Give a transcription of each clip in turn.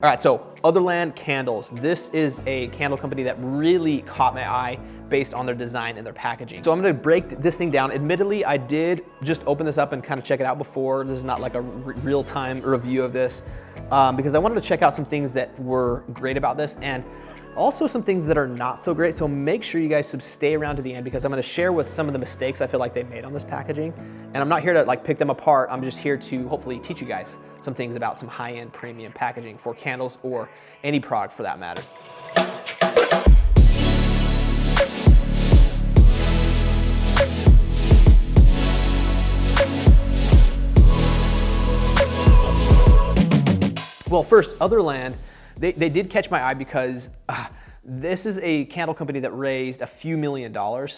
All right, so Otherland Candles. This is a candle company that really caught my eye based on their design and their packaging. So I'm gonna break this thing down. Admittedly, I did just open this up and kind of check it out before. This is not like a real-time review of this because I wanted to check out some things that were great about this and also some things that are not so great. So make sure you guys stay around to the end because I'm gonna share with some of the mistakes I feel like they made on this packaging. And I'm not here to like pick them apart. I'm just here to hopefully teach you guys some things about some high-end premium packaging for candles or any product for that matter. Well, first, Otherland, they did catch my eye because this is a candle company that raised a few $1 million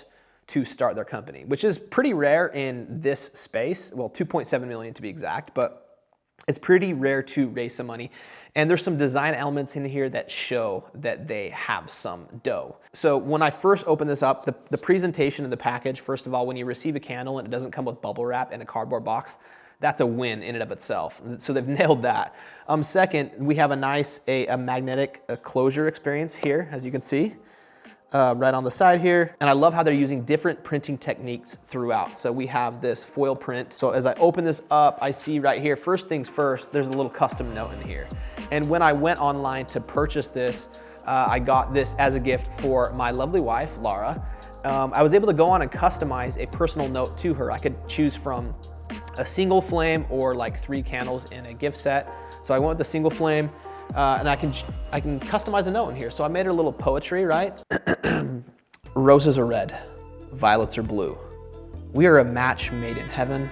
to start their company, which is pretty rare in this space. Well, 2.7 million to be exact, but it's pretty rare to raise some money. And there's some design elements in here that show that they have some dough. So when I first opened this up, the presentation of the package, first of all, when you receive a candle and it doesn't come with bubble wrap in a cardboard box, that's a win in and of itself. So they've nailed that. Second, we have a nice a magnetic closure experience here, as you can see, right on the side here. And I love how they're using different printing techniques throughout. So we have this foil print. So as I open this up, I see right here, first things first, there's a little custom note in here. And when I went online to purchase this, I got this as a gift for my lovely wife, Laura. I was able to go on and customize a personal note to her. I could choose from a single flame or like 3 candles in a gift set. So I went with the single flame and I can customize a note in here. So I made her a little poetry, right? Roses are red, violets are blue. We are a match made in heaven.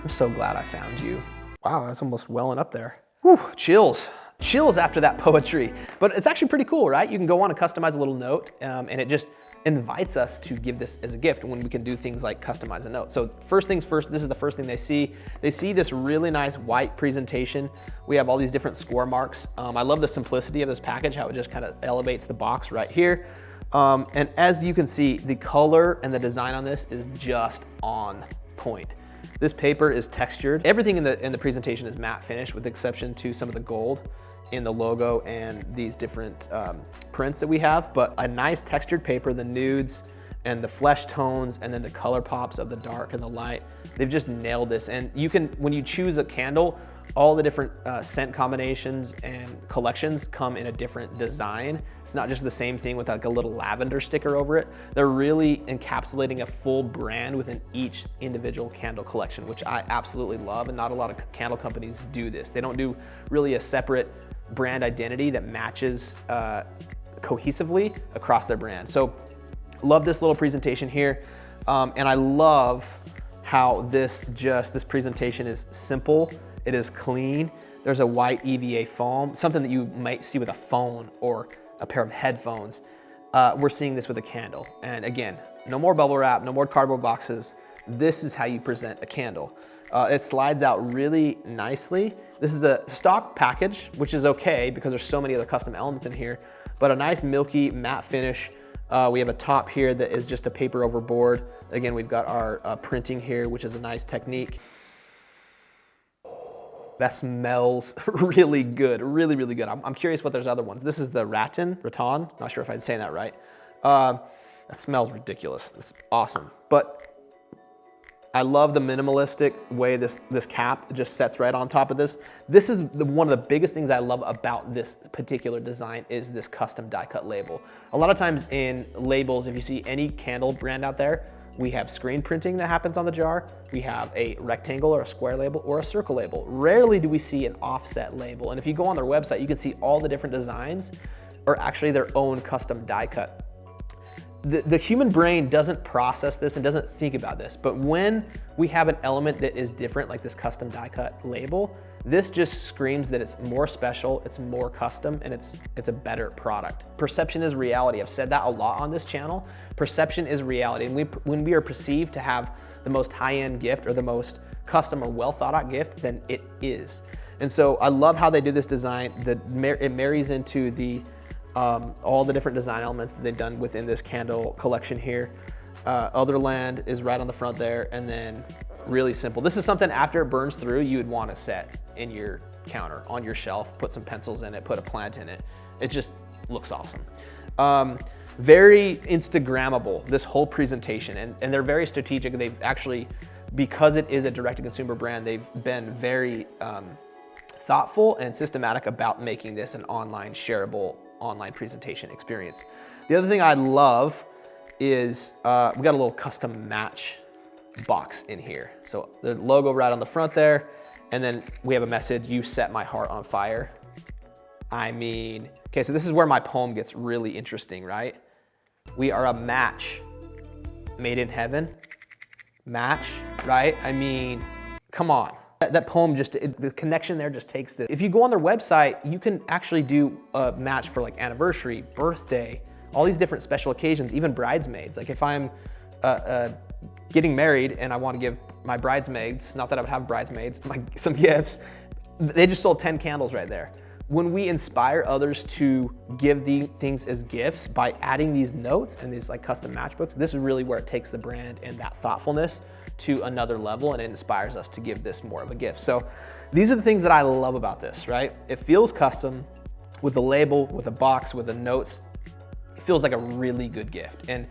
I'm so glad I found you. Wow, that's almost welling up there. Whew, chills. Chills after that poetry. But it's actually pretty cool, right? You can go on and customize a little note and it just invites us to give this as a gift when we can do things like customize a note. So first things first, this is the first thing they see. They see this really nice white presentation. We have all these different score marks. I love the simplicity of this package, how it just kind of elevates the box right here. And as you can see, the color and the design on this is just on point. This paper is textured. Everything in the presentation is matte finish with exception to some of the gold in the logo and these different prints that we have, but a nice textured paper, the nudes and the flesh tones, and then the color pops of the dark and the light. They've just nailed this. And you can, when you choose a candle, all the different scent combinations and collections come in a different design. It's not just the same thing with like a little lavender sticker over it. They're really encapsulating a full brand within each individual candle collection, which I absolutely love, and not a lot of candle companies do this. They don't do really a separate brand identity that matches cohesively across their brand. So love this little presentation here. And I love how this presentation is simple. It is clean. There's a white EVA foam, something that you might see with a phone or a pair of headphones. We're seeing this with a candle. And again, no more bubble wrap, no more cardboard boxes. This is how you present a candle. It slides out really nicely. This is a stock package, which is okay because there's so many other custom elements in here, but a nice milky matte finish. We have a top here that is just a paper over board. Again, we've got our printing here, which is a nice technique. That smells really good, really, really good. I'm curious what there's other ones. This is the rattan, not sure if I'm saying that right. That smells ridiculous. It's awesome. But I love the minimalistic way this cap just sets right on top of this. This is one of the biggest things I love about this particular design is this custom die cut label. A lot of times in labels, if you see any candle brand out there, we have screen printing that happens on the jar. We have a rectangle or a square label or a circle label. Rarely do we see an offset label. And if you go on their website, you can see all the different designs are actually their own custom die cut. The human brain doesn't process this and doesn't think about this, but when we have an element that is different, like this custom die cut label, this just screams that it's more special, it's more custom, and it's a better product. Perception is reality. I've said that a lot on this channel. Perception is reality, and when we are perceived to have the most high-end gift or the most custom or well thought out gift, then it is. And so I love how they did this design. It marries into all the different design elements that they've done within this candle collection here. Otherland is right on the front there, and then really simple. This is something after it burns through, you would want to set in your counter on your shelf, put some pencils in it, put a plant in it. It just looks awesome. Very Instagrammable, this whole presentation, and they're very strategic. They've actually, because it is a direct-to-consumer brand, they've been very thoughtful and systematic about making this an online, shareable, online presentation experience. The other thing I love is we got a little custom match box in here. So the logo right on the front there, and then we have a message, "You set my heart on fire." I mean, okay, so this is where my poem gets really interesting, right? We are a match made in heaven. Match, right? I mean, come on. That poem just, the connection there just takes this. If you go on their website, you can actually do a match for like anniversary, birthday, all these different special occasions, even bridesmaids. Like if I'm getting married and I want to give my bridesmaids, not that I would have bridesmaids, some gifts, they just sold 10 candles right there. When we inspire others to give the things as gifts by adding these notes and these like custom matchbooks, this is really where it takes the brand and that thoughtfulness to another level, and it inspires us to give this more of a gift. So these are the things that I love about this, right? It feels custom with the label, with a box, with the notes. It feels like a really good gift. And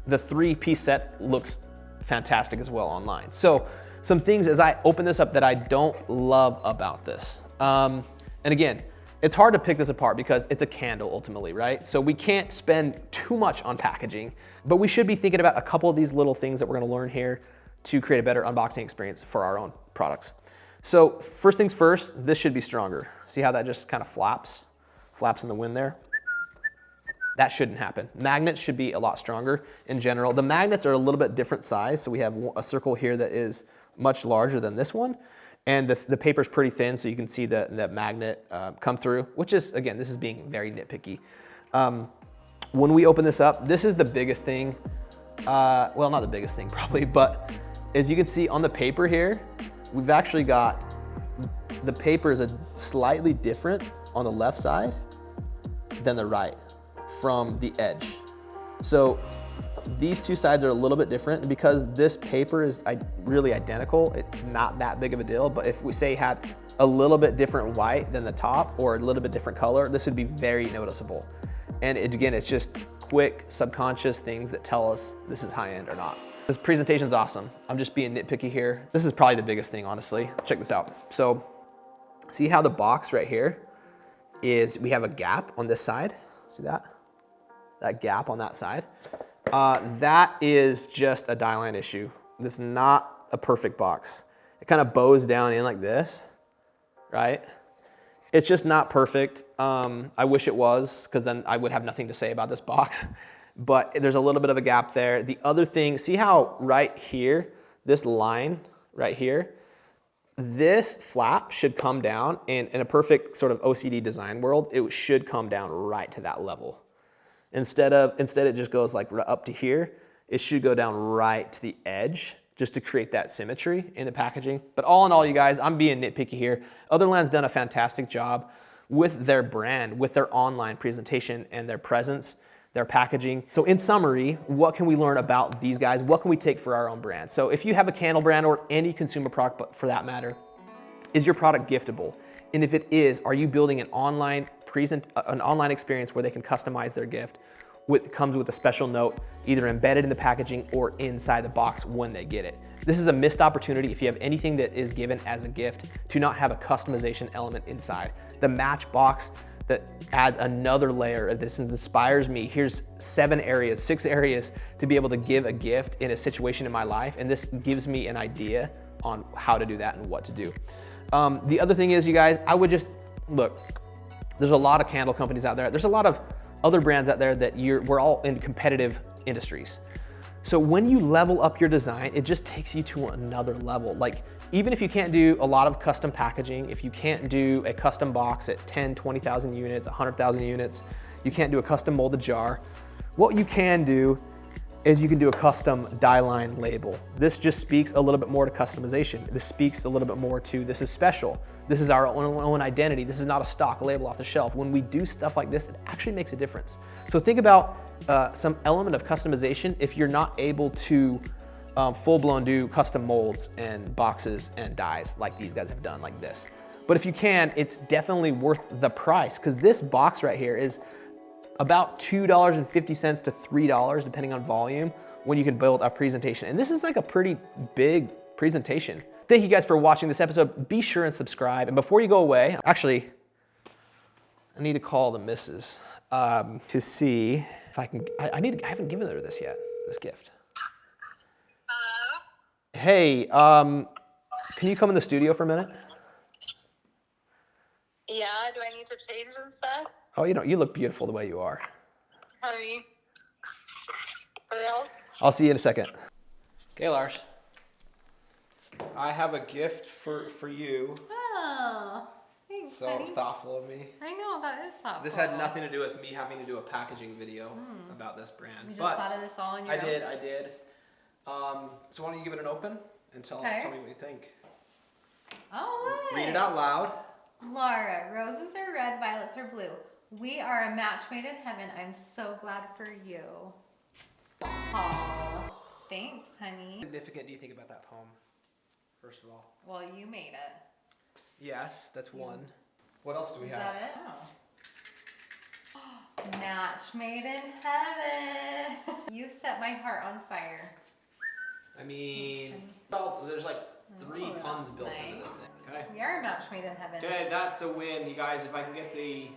the 3-piece set looks fantastic as well online. So some things as I open this up that I don't love about this. And again, it's hard to pick this apart because it's a candle ultimately, right? So we can't spend too much on packaging, but we should be thinking about a couple of these little things that we're gonna learn here to create a better unboxing experience for our own products. So first things first, this should be stronger. See how that just kind of flaps in the wind there? That shouldn't happen. Magnets should be a lot stronger in general. The magnets are a little bit different size. So we have a circle here that is much larger than this one. And the paper's pretty thin, so you can see that magnet come through, which is, again, this is being very nitpicky. When we open this up, this is the biggest thing. Well, not the biggest thing probably, but as you can see on the paper here, we've actually got, the paper is slightly different on the left side than the right from the edge. So these two sides are a little bit different, and because this paper is really identical, it's not that big of a deal. But if we say had a little bit different white than the top or a little bit different color, this would be very noticeable. And again, it's just quick subconscious things that tell us this is high end or not. This presentation's awesome. I'm just being nitpicky here. This is probably the biggest thing, honestly. Check this out. So see how the box right here is, we have a gap on this side. See that? That gap on that side. That is just a die line issue. This is not a perfect box. It kind of bows down in like this, right? It's just not perfect. I wish it was, because then I would have nothing to say about this box. But there's a little bit of a gap there. The other thing, see how right here, this line right here, this flap should come down, and in a perfect sort of OCD design world, it should come down right to that level. Instead it just goes like up to here, it should go down right to the edge just to create that symmetry in the packaging. But all in all, you guys, I'm being nitpicky here. Otherland's done a fantastic job with their brand, with their online presentation and their presence, their packaging. So in summary, what can we learn about these guys? What can we take for our own brand? So if you have a candle brand or any consumer product, but for that matter, is your product giftable? And if it is, are you building an online experience where they can customize their gift? Comes with a special note, either embedded in the packaging or inside the box when they get it. This is a missed opportunity if you have anything that is given as a gift to not have a customization element inside. The match box that adds another layer of this and inspires me. Here's 6 areas to be able to give a gift in a situation in my life, and this gives me an idea on how to do that and what to do. The other thing is, you guys, I would just, look, there's a lot of candle companies out there. There's a lot of other brands out there that we're all in competitive industries. So when you level up your design, it just takes you to another level. Like, even if you can't do a lot of custom packaging, if you can't do a custom box at 10, 20,000 units, 100,000 units, you can't do a custom molded jar, what you can do is you can do a custom die line label. This just speaks a little bit more to customization. This speaks a little bit more to, this is special. This is our own identity. This is not a stock label off the shelf. When we do stuff like this, it actually makes a difference. So think about some element of customization if you're not able to full-blown do custom molds and boxes and dies like these guys have done like this. But if you can, it's definitely worth the price because this box right here is about $2.50 to $3 depending on volume when you can build a presentation. And this is like a pretty big presentation. Thank you guys for watching this episode. Be sure and subscribe. And before you go away, actually, I need to call the missus to see if I can, I haven't given her this yet, this gift. Hey, can you come in the studio for a minute? Yeah, do I need to change and stuff? Oh, you look beautiful the way you are. Honey. What else? I'll see you in a second. Okay, Lars. I have a gift for you. Oh, thanks, So honey. thoughtful of me. I know, that is thoughtful. This had nothing to do with me having to do a packaging video about this brand. You just thought of this all on your own? I did. So why don't you give it an open and tell me what you think. All right. Read it out loud. Laura, roses are red, violets are blue. We are a match made in heaven. I'm so glad for you. Aw, thanks, honey. Significant do you think about that poem, first of all? Well, you made it. Yes, that's one. What else do we Is have? that it? Oh. Match made in heaven. You set my heart on fire. I mean, well, there's like 3 Oh, puns that's built nice. into this thing. Okay. We are a match made in heaven. Okay, that's a win, you guys. If I can get the